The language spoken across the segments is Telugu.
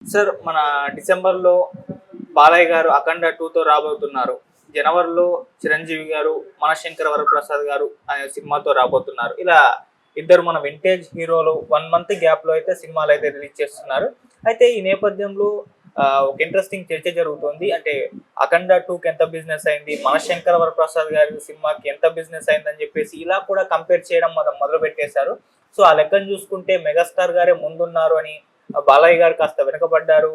సార్ మన డిసెంబర్‌లో బాలయ్య గారు 'అఖండ 2'తో రాబోతున్నారు. జనవరిలో చిరంజీవి గారు 'మనశంకర వరప్రసాద్' గారు అనే సినిమాతో రాబోతున్నారు. ఇలా ఇద్దరు మన వింటేజ్ హీరోలు 1 మంత్ గ్యాప్‌లో అయితే సినిమాలైతే రిలీజ్ చేస్తున్నారు. అయితే ఈ నేపథ్యంలో ఒక ఇంట్రెస్టింగ్ చర్చ జరుగుతుంది. అంటే 'అఖండ 2'కి ఎంత బిజినెస్ అయింది? 'మనశంకర వరప్రసాద్' గారి సినిమాకి ఎంత బిజినెస్ అయిందని చెప్పేసి ఇలా కూడా కంపేర్ చేయడం మొదలుపెట్టేశారు. సో ఆ లెక్కను చూసుకుంటే మెగాస్టార్ గారే ముందున్నారు అని బాలయ్య గారు కాస్త వెనకబడ్డారు.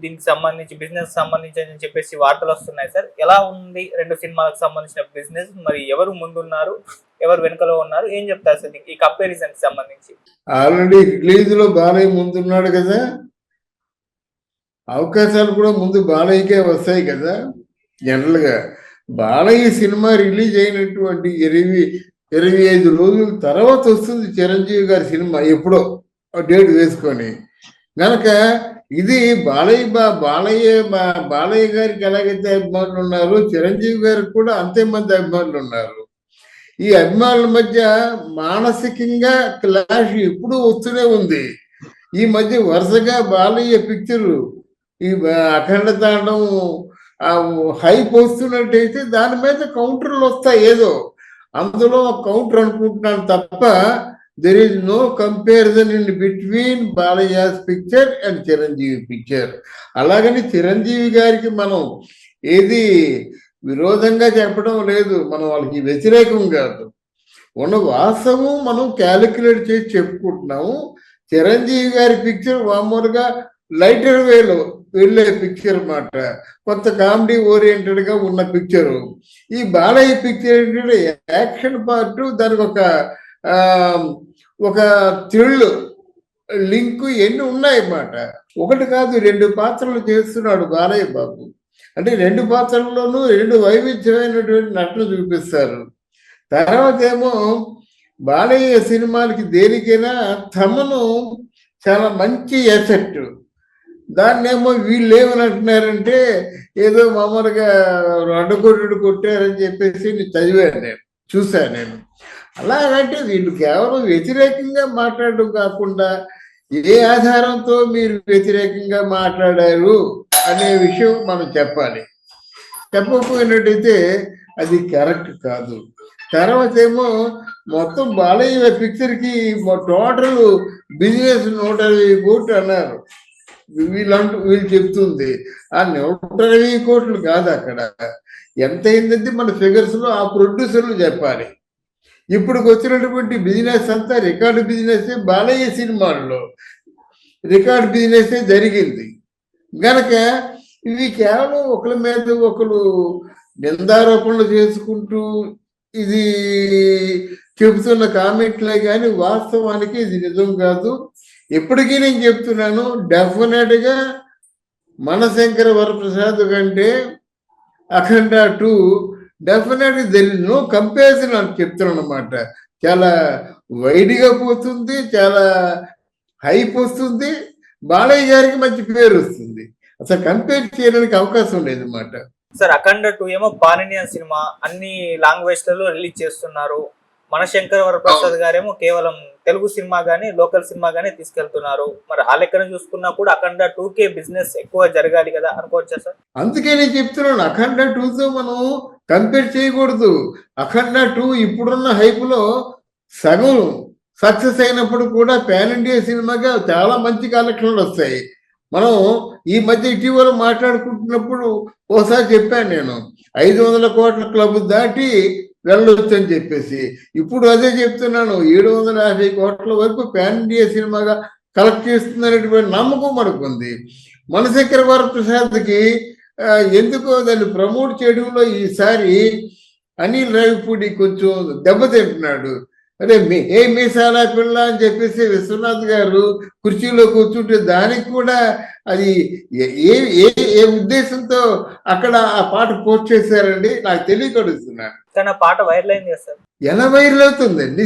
దీనికి సంబంధించి బిజినెస్ సంబంధించి అని చెప్పేసి వార్తలు వస్తున్నాయి సార్. ఎలా ఉంది 2 సినిమాలకు సంబంధించిన బిజినెస్? మరి ఎవరు ముందున్నారు? ఎవరు వెనుకలో ఉన్నారు? ఏం చెప్తారు సార్ ఈ కంపారిజన్ కి సంబంధించి? ఆల్రెడీ రిలీజ్ లో బాలయ్య ముందున్నాడు కదా, అవకాశాలు కూడా ముందు బాలయ్యకే వస్తాయి కదా. జనరల్ గా బాలయ్య సినిమా రిలీజ్ అయినటువంటి 25 రోజుల తర్వాత వస్తుంది చిరంజీవి గారి సినిమా, ఎప్పుడో డేట్ వేసుకొని. కనుక ఇది బాలయ్య గారికి ఎలాగైతే అభిమానులు ఉన్నారో చిరంజీవి గారికి కూడా అంతే మంది అభిమానులు ఉన్నారు. ఈ అభిమానుల మధ్య మానసికంగా క్లాష్ ఎప్పుడూ వస్తూనే ఉంది. ఈ మధ్య వరుసగా బాలయ్య పిక్చరు ఈ అఖండ తాండం హైప్ వస్తున్నట్టయితే దాని మీద కౌంటర్లు వస్తాయి. ఏదో అందులో కౌంటర్ అనుకుంటున్నాను తప్ప there is no comparison in between Balayya's picture and Chiranjeevi picture. అలాగని చిరంజీవి గారికి మనం ఏది విరోధంగా చెప్పడం లేదు, మనం వాళ్ళకి వ్యతిరేకం కాదు. ఉన్న వాస్తవం మనం క్యాలిక్యులేట్ చేసి చెప్పుకుంటున్నాము. చిరంజీవి గారి పిక్చర్ మామూలుగా లైటర్ వేలో వెళ్ళే పిక్చర్ అన్నమాట, కొంత కామెడీ ఓరియంటెడ్ గా ఉన్న పిక్చరు. ఈ బాలయ్య పిక్చర్ ఏంటంటే యాక్షన్ పార్ట్, దానికి ఒక థ్రిల్ లింక్ ఎన్ని ఉన్నాయన్నమాట. ఒకటి కాదు 2 పాత్రలు చేస్తున్నాడు బాలయ్య బాబు. అంటే 2 పాత్రల్లోనూ 2 వైవిధ్యమైనటువంటి నటులు చూపిస్తారు. తర్వాత ఏమో బాలయ్య సినిమాలకి దేనికైనా తమను చాలా మంచి ఎఫెక్ట్. దాన్నేమో వీళ్ళు ఏమని అంటున్నారంటే ఏదో మామూలుగా అడ్డగొడ్డు కొట్టారని చెప్పేసి చదివాను, నేను చూశాను. నేను అలాగంటే వీళ్ళు కేవలం వ్యతిరేకంగా మాట్లాడడం కాకుండా ఏ ఆధారంతో మీరు వ్యతిరేకంగా మాట్లాడారు అనే విషయం మనం చెప్పాలి. చెప్పకపోయినట్టయితే అది కరెక్ట్ కాదు. తర్వాత ఏమో మొత్తం బాలయ్య పిక్చర్కి టోటల్ బిజినెస్ 120 కోట్లు అన్నారు. వీళ్ళు చెప్తుంది ఆ 120 కోట్లు కాదు, అక్కడ ఎంత అయిందంటే మన ఫిగర్స్ లో ఆ ప్రొడ్యూసర్లు చెప్పాలి. ఇప్పుడు వచ్చినటువంటి బిజినెస్ అంతా రికార్డు బిజినెస్, బాలయ్య సినిమాల్లో రికార్డు బిజినెస్ జరిగింది. గనక ఇవి కేవలం ఒకరి మీద ఒకరు నిందారోపణలు చేసుకుంటూ ఇది చెబుతున్న కామెంట్లే కానీ వాస్తవానికి ఇది నిజం కాదు. ఇప్పటికీ నేను చెప్తున్నాను, డెఫినెట్ గా మనశంకర వరప్రసాద్ కంటే Akhanda 2 definitely there is no comparison అని చెప్తున్నాను అన్నమాట. చాలా వైడ్గా పోతుంది, చాలా హైప్ వస్తుంది, బాలయ్య గారికి మంచి పేరు వస్తుంది. అసలు కంపేర్ చేయడానికి అవకాశం లేదు అన్నమాట. సార్ అఖండ 2 ఏమో పాన్ ఇండియన్ సినిమా, అన్ని లాంగ్వేజ్ లలో రిలీజ్ చేస్తున్నారు. మనశంకర వరప్రసాద్ గారేమో కేవలం తెలుగు సినిమా గానీ లోకల్ సినిమా గానీ తీసుకెళ్తున్నారు. మరి ఆ లెక్కన చూసుకున్నా కూడా అఖండ 2కే బిజినెస్ ఎక్కువ జరగాలి కదా అనుకోవచ్చా సార్? అందుకే నేను చెప్తున్నాను, అఖండ 2తో మనం కంపేర్ చేయకూడదు. అఖండ 2 ఇప్పుడున్న హైప్ లో సగం సక్సెస్ అయినప్పుడు కూడా పాన్ ఇండియా సినిమాగా చాలా మంచి కలెక్షన్లు వస్తాయి. మనం ఈ మధ్య ఇటీవల మాట్లాడుకుంటున్నప్పుడు ఓసారి చెప్పాను నేను, 500 కోట్ల క్లబ్ దాటి వెళ్ళొచ్చు అని చెప్పేసి. ఇప్పుడు అదే చెప్తున్నాను, 750 కోట్ల వరకు పాన్ ఇండియా సినిమాగా కలెక్ట్ చేస్తున్నటువంటి నమ్మకం మనకు ఉంది. మనశంకర వరప్రసాద్కి ఎందుకో దాన్ని ప్రమోట్ చేయడంలో ఈసారి అనిల్ రావిపూడి కొంచెం దెబ్బతింటున్నాడు. అదే ఏ మీసాల పిల్ల అని చెప్పేసి విశ్వనాథ్ గారు కుర్చీలో కూర్చుంటే దానికి కూడా అది ఏ ఏ ఉద్దేశంతో అక్కడ ఆ పాట పోస్ట్ చేశారండి నాకు తెలియకడుస్తున్నాను. కానీ ఆ పాట వైరల్ అయింది కదా సార్. ఎలా వైరల్ అవుతుందండి?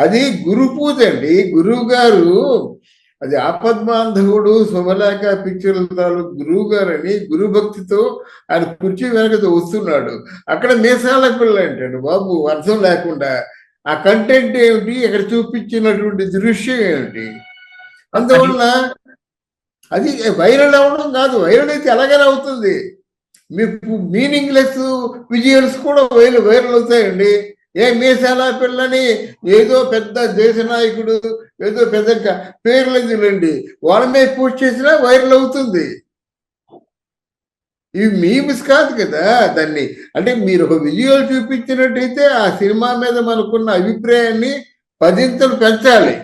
అది గురు పూజ అండి. గురువు గారు అది ఆపద్బాంధవుడు శుభలేఖ పిక్చర్ల గురువు గారని గురు భక్తితో ఆయన కుర్చీ వెనకతో వస్తున్నాడు. అక్కడ మీసాల పిల్ల ఏంటండి బాబు, అర్థం లేకుండా. ఆ కంటెంట్ ఏమిటి, ఇక్కడ చూపించినటువంటి దృశ్యం ఏమిటి? అందువల్ల అది వైరల్ అవ్వడం కాదు, వైరల్ అయితే ఎలాగైనా అవుతుంది. మీకు మీనింగ్లెస్ విజువల్స్ కూడా వైరల్ అవుతాయండి. ఏ మీసాల పిల్లని ఏదో పెద్ద దేశ నాయకుడు ఏదో పెద్ద పేర్లు ఎందుకండి, వాళ్ళ మీద పోస్ట్ చేసినా వైరల్ అవుతుంది. ఇవి మీమ్స్ కాదు కదా. దాన్ని అంటే మీరు ఒక విజువల్ చూపించినట్టయితే ఆ సినిమా మీద మనకున్న అభిప్రాయాన్ని పదింతలు పెంచాలి,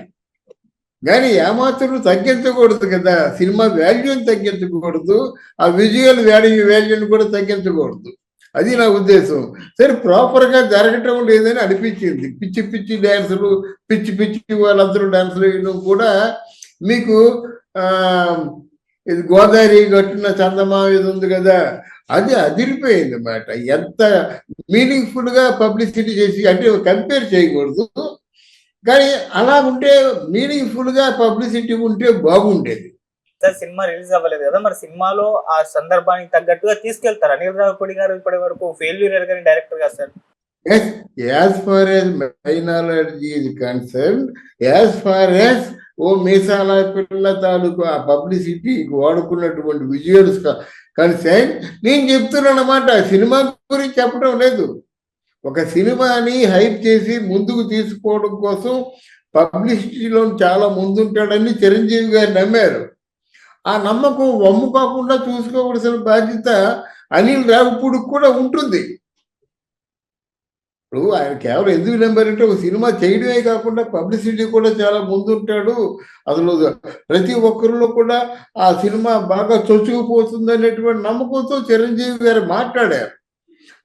కానీ ఏమాత్రం తగ్గించకూడదు కదా. సినిమా వాల్యూని తగ్గించకూడదు, ఆ విజువల్ వాల్యూని కూడా తగ్గించకూడదు. అది నా ఉద్దేశం. సరే, ప్రాపర్గా జరగటం లేదని అనిపించింది. పిచ్చి పిచ్చి డ్యాన్సులు, పిచ్చి పిచ్చి వాళ్ళందరూ డ్యాన్సులు వేయడం కూడా మీకు ఇది గోదావరి గట్టున చందమామ ఇది ఉంది కదా, అది అదిరిపోయింది అన్నమాట. ఎంత మీనింగ్ఫుల్ గా పబ్లిసిటీ చేసి, అంటే కంపేర్ చేయకూడదు, కానీ అలా ఉంటే మీనింగ్ఫుల్ గా పబ్లిసిటీ ఉంటే బాగుండేది. సినిమా రిలీజ్ అవ్వలేదు కదా, మరి సినిమాలో ఆ సందర్భానికి తగ్గట్టుగా తీసుకెళ్తారు. అనిల్ రావిపూడి గారు ఇప్పటి వరకు ఫెయిల్యూర్ ఎరగని డైరెక్టర్ గా sir. Yes, as far as my knowledge is concerned, as far as ఓ మీసాల పిల్ల తాలూకు ఆ పబ్లిసిటీ వాడుకున్నటువంటి విజువల్స్ కన్సర్న్, నేను చెప్తున్నాను అన్నమాట. సినిమా గురించి చెప్పడం లేదు. ఒక సినిమాని హైప్ చేసి ముందుకు తీసుకోవడం కోసం పబ్లిసిటీలో చాలా ముందుంటాడని చిరంజీవి గారు నమ్మారు. ఆ నమ్మకం వమ్ము కాకుండా చూసుకోవలసిన బాధ్యత అనిల్ రావిపూడికి కూడా ఉంటుంది. ఇప్పుడు ఆయన కేవలం ఎందుకు నమ్మారంటే, ఒక సినిమా చేయడమే కాకుండా పబ్లిసిటీ కూడా చాలా ముందుంటాడు. అసలు ప్రతి ఒక్కరిలో కూడా ఆ సినిమా బాగా చొచ్చుకుపోతుంది అనేటువంటి నమ్మకంతో చిరంజీవి గారు మాట్లాడారు.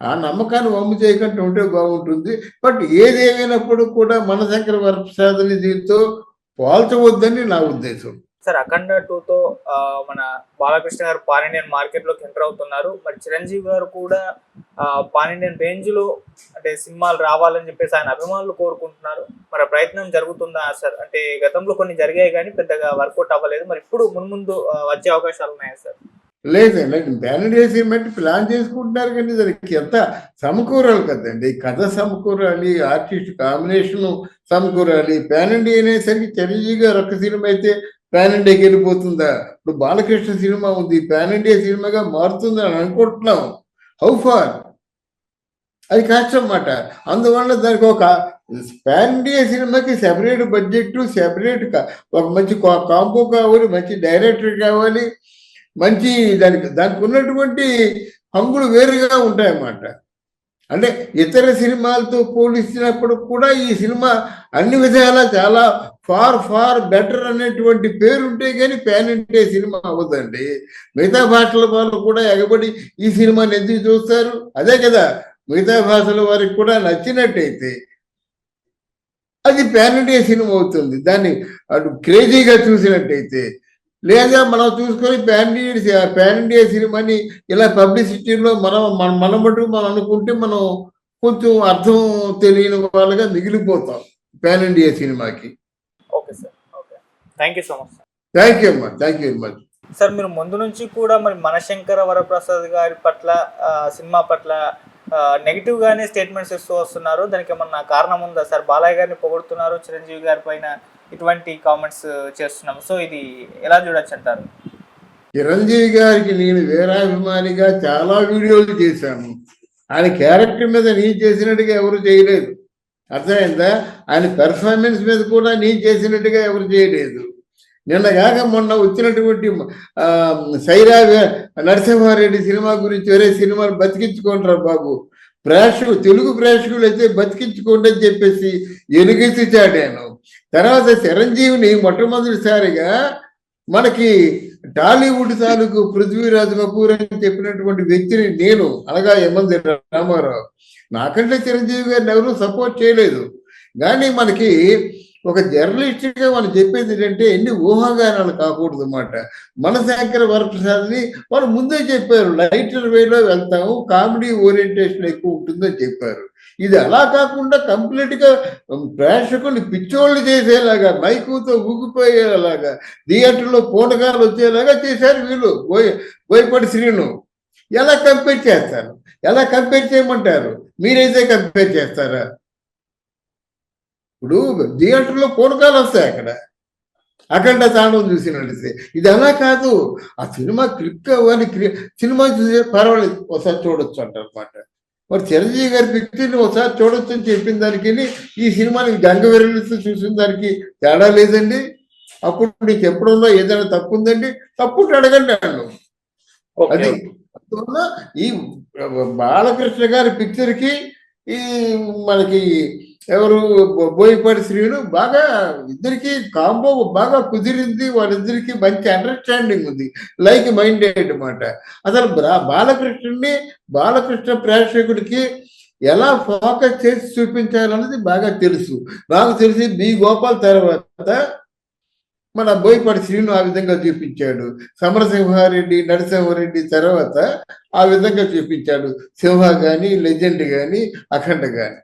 ఆ నమ్మకాన్ని వమ్ము చేయకుండా ఉంటే బాగుంటుంది. బట్ ఏదేమైనప్పుడు కూడా మనశంకర వరప్రసాద్ని దీంతో పోల్చవద్దని నా ఉద్దేశం. సార్, అఖండ 2తో మన బాలకృష్ణ గారు పాన్ ఇండియన్ మార్కెట్ లోకి ఎంటర్ అవుతున్నారు. మరి చిరంజీవి గారు కూడా పాన్ ఇండియన్ రేంజ్ లో అంటే సినిమాలు రావాలని చెప్పేసి ఆయన అభిమానులు కోరుకుంటున్నారు. మరి ప్రయత్నం జరుగుతుందా సార్? అంటే గతంలో కొన్ని జరిగాయి కానీ పెద్దగా వర్కౌట్ అవ్వలేదు. మరి ఇప్పుడు మున్ముందు వచ్చే అవకాశాలు ఉన్నాయా సార్? లేదండి, ప్యాన్ ఇండియా సినిమా ప్లాన్ చేసుకుంటున్నారు, కానీ దానికి ఎంత సమకూరాలి కదండి. కథ సమకూరాలి, ఆర్టిస్ట్ కాంబినేషన్ సమకూరాలి. ప్యాన్ ఇండియా అనేసరికి చిరంజీవి గారు ఒక్క సినిమా అయితే ప్యాన్ ఇండియాకి వెళ్ళిపోతుందా? ఇప్పుడు బాలకృష్ణ సినిమా ఉంది, ప్యాన్ ఇండియా సినిమాగా మారుతుంది అని అనుకుంటున్నాం. How far? అది కష్టం అన్నమాట. అందువల్ల దానికి ఒక ప్యాన్ ఇండియా సినిమాకి సెపరేట్ బడ్జెట్, సెపరేట్ ఒక మంచి కాంబో కావాలి, మంచి డైరెక్టర్ కావాలి, మంచి దానికి ఉన్నటువంటి హంగులు వేరుగా ఉంటాయన్నమాట. అంటే ఇతర సినిమాలతో పోలిస్తున్నప్పుడు కూడా ఈ సినిమా అన్ని విధాలా చాలా ఫార్ ఫార్ బెటర్ అనేటువంటి పేరు ఉంటే కానీ ప్యాన్ ఇండియా సినిమా అవ్వదండి. మిగతా భాషల వాళ్ళు కూడా ఎగబడి ఈ సినిమాని ఎందుకు చూస్తారు? అదే కదా, మిగతా భాషల వారికి కూడా నచ్చినట్టయితే అది ప్యాన్ ఇండియా సినిమా అవుతుంది. దాన్ని అటు క్రేజీగా చూసినట్టయితే, లేదా మనం చూసుకొని ప్యాన్ ఇండియా సినిమాని ఇలా పబ్లిసిటీలో మన మటుకు మనం అనుకుంటే మనం కొంచెం అర్థం తెలియని వాళ్ళగా మిగిలిపోతాం ప్యాన్ ఇండియా సినిమాకి. Okay sir, okay, thank you so much. Thank you అమ్మా, thank you very much. Sir, మీరు ముందు నుంచి కూడా మరి మనశంకర వరప్రసాద్ గారి పట్ల సినిమా పట్ల నెగిటివ్ గానే స్టేట్మెంట్స్ ఇస్తూ వస్తున్నారు. దానికి ఏమన్నా కారణం ఉందా సార్? బాలయ్య గారిని పొగుడుతున్నారు, చిరంజీవి గారి పైన ఇటువంటి కామెంట్స్ చేస్తున్నాం. సో ఇది ఎలా చూడొచ్చు అంటారు? చిరంజీవి గారికి నేను వీరాభిమానిగా చాలా వీడియోలు చేశాను. ఆయన క్యారెక్టర్ మీద నేను చేసినట్టుగా ఎవరు చేయలేదు, అర్థమైందా? ఆయన పెర్ఫార్మెన్స్ మీద కూడా నేను చేసినట్టుగా ఎవరు చేయలేదు. నిన్న కాక మొన్న వచ్చినటువంటి సైరా నరసింహారెడ్డి సినిమా గురించి, ఒరే సినిమాను బతికించుకోండిరా బాబు, తెలుగు ప్రేక్షకులు అయితే బతికించుకోండి అని చెప్పేసి ఎలుగెత్తి చాటాను. తర్వాత చిరంజీవిని మొట్టమొదటిసారిగా మనకి టాలీవుడ్ తాలూకు పృథ్వీరాజ్ కపూర్ అని చెప్పినటువంటి వ్యక్తిని నేను, అనగా ఎమ్మంది రామారావు. నాకంటే చిరంజీవి గారిని ఎవరు సపోర్ట్ చేయలేదు. కానీ మనకి ఒక జర్నలిస్ట్గా మనం చెప్పేది ఏంటంటే, ఎన్ని ఊహాగానాలు కాకూడదు అన్నమాట. మనశంకర వరప్రసాద్ని వాళ్ళు ముందే చెప్పారు, లైటర్ వేలో వెళ్తాము, కామెడీ ఓరియంటేషన్ ఎక్కువ ఉంటుందని చెప్పారు. ఇది అలా కాకుండా కంప్లీట్గా ప్రేక్షకుల్ని పిచ్చోళ్ళు చేసేలాగా, మైకుతో ఊగిపోయేలాగా, థియేటర్లో పూటకాలు వచ్చేలాగా చేశారు వీళ్ళు. బోయపాటి శ్రీను. ఎలా కంపేర్ చేస్తారు? ఎలా కంపేర్ చేయమంటారు? మీరైతే కంపేర్ చేస్తారా? ఇప్పుడు థియేటర్లో పూటకాలు వస్తాయి అక్కడ. అఖండ తాండవం చూసినట్టు ఇది అలా కాదు. ఆ సినిమా క్లిక్ అవ్వాలి, సినిమా చూసే పర్వాలేదు ఒకసారి చూడొచ్చు అంటారు అనమాట. మరి చిరంజీవి గారి పిక్చర్ని ఒకసారి చూడొచ్చు అని చెప్పిన దానికి ఈ సినిమాని గంగ విరలిస్తూ చూసిన దానికి తేడా లేదండి. అప్పుడు నీకు ఎప్పుడున్నా ఏదైనా తప్పు ఉందండి, తప్పు అడగండి నన్ను. అది అందువల్ల ఈ బాలకృష్ణ గారి పిక్చర్ కి ఈ మనకి ఎవరు బోయపాటి శ్రీను బాగా ఇద్దరికి కాంబో బాగా కుదిరింది. వాళ్ళిద్దరికి మంచి అండర్స్టాండింగ్ ఉంది, లైక్ మైండెడ్ అన్నమాట. అసలు బాలకృష్ణ ప్రేక్షకుడికి ఎలా ఫోకస్ చేసి చూపించాలన్నది బాగా తెలుసు. నాకు తెలిసి బి గోపాల్ తర్వాత మన బోయపాటి శ్రీను ఆ విధంగా చూపించాడు. సమరసింహారెడ్డి, నరసింహారెడ్డి తర్వాత ఆ విధంగా చూపించాడు. సింహ గాని, లెజెండ్ గాని, అఖండ గాని.